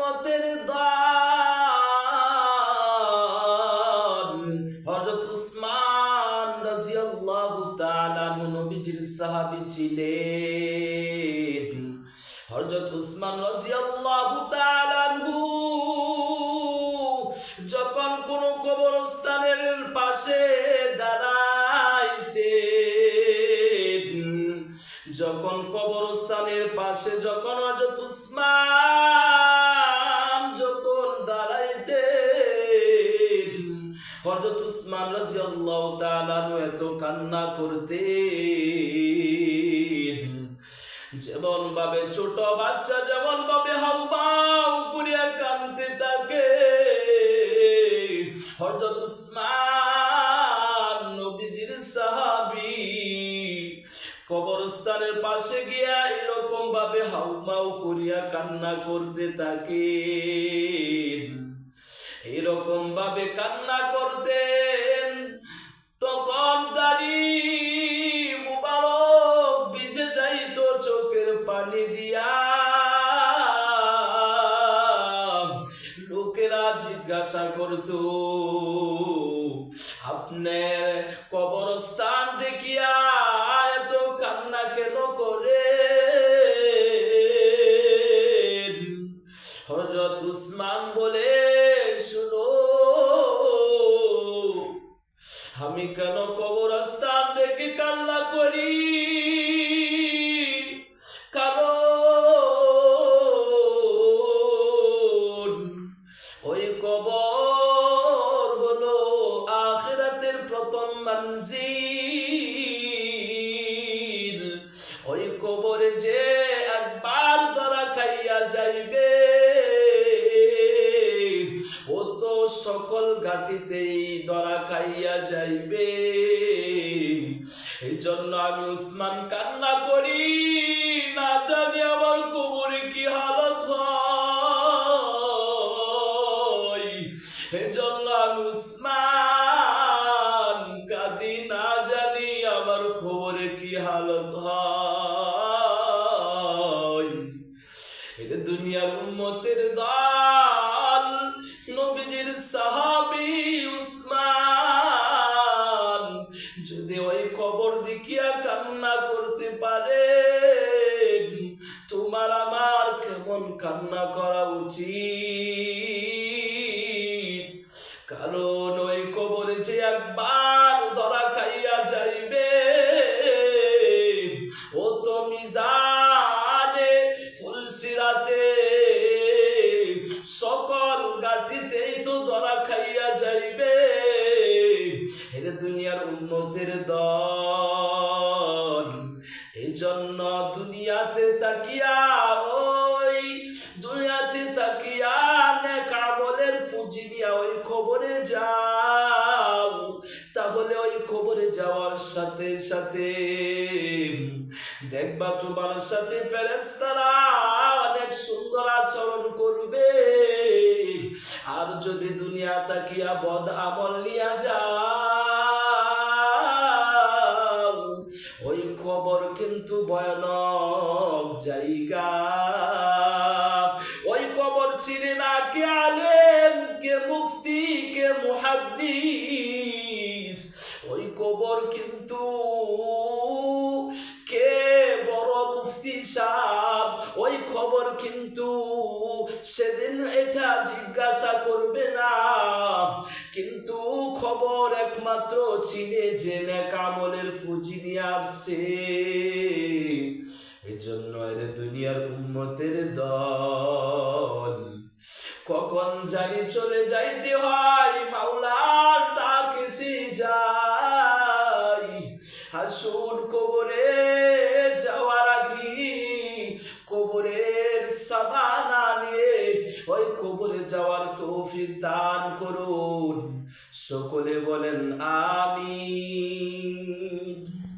উম্মতের দল হযরত উসমান রাদিয়াল্লাহু তাআলা নবীজির সাহাবী ছিলেন। হযরত উসমান রাদিয়াল্লাহু তাআলা যখন কোন কবরস্থানের পাশে দাঁড়াইতেন, যখন কবরস্থানের পাশে যখন হযরত উসমান যখন দাঁড়াইতেন, হযরত উসমান রাদিয়াল্লাহু তাআলা এত কান্না করতেন, যেমন ভাবে ছোট বাচ্চা যেমন ভাবে হাউমাউ করিয়া কাঁদতে থাকে, হযরত উসমান নবীজির সাহাবী কবরস্থানের পাশে গিয়া এরকম ভাবে হাউমাউ করিয়া কান্না করতে থাকে। এরকম ভাবে কান্না করতেন, তখন দাড়ি মুবারক ভিজে যাইত চোখের পানি দিয়া। লোকেরা জিজ্ঞাসা করত, আপনার কবরস্থান দেখিয়া এত কান্না কেন করে? হযরত উসমান বলে, শুনো, আমি কেন কবরস্থান দেখে কান্না করি? কারণ ওই কবর হলো আখিরাতের প্রথম মঞ্জিল। ওই কবরে যে একবার ধরা খাইয়া যাইবে, ও তো সকল ঘাটিতেই ধরা খাইয়া যাইবে। এই জন্য আমি উসমান কান্না করি, না জানি আমার কবরে কি হালত হয়। এই জন্য আমি উসমান কাঁদি, না জানি আমার কবরে কি হালত হয়। এটা দুনিয়ার উম্মতের দল নবীজির সাহাবী উসমান যদি ওই কবর দেখিয়া কান্না করতে পারে, তোমার আমার কেমন কান্না করা উচিত? কারণ ওই কবরে যে একবার ধরা খাইয়া যাইবে, ও তো মিজানে ফুলসিরাতে সকল গাটিতেই তো ধরা খাইয়া যাইবে। এটা দুনিয়ার উম্মতের দল। এই জন্য দুনিয়াতে তাকিয়া, ওই দুনিয়াতে তাকিয়া নেক আমলের পুঁজি নিয়া ওই কবরে যাও, তাহলে ওই কবরে যাওয়ার সাথে সাথে দেখবা তোমার সাথে ফেরেশতারা অনেক সুন্দর আচরণ করবে। আর যদি দুনিয়া তাকিয়া বদ আমল নিয়া যাও, ওই কবর কিন্তু ভয়ানক জায়গা। ওই কবর চিনে না কে আলেম, কে মুফতি, কে মুহাদ্দিস। ওই কবর কিন্তু কে বড় মুফতি সাহেব, ওই খবর কিন্তু সেদিন এটা জিজ্ঞাসা করবে না। কিন্তু খবর একমাত্র চিনে যে নেক আমলের পুঁজি নিয়ে আসছে। এই জন্য এর দুনিয়ার উম্মতের দল কখন জানি চলে যাইতে হয়, মাওলার ডাক এসে যায়। হাসুর কবরে যাওয়ার আগে কবরের সাবানা নিয়ে ওই কবরে যাওয়ার তৌফিক দান করুন। সকলে বলেন আমিন।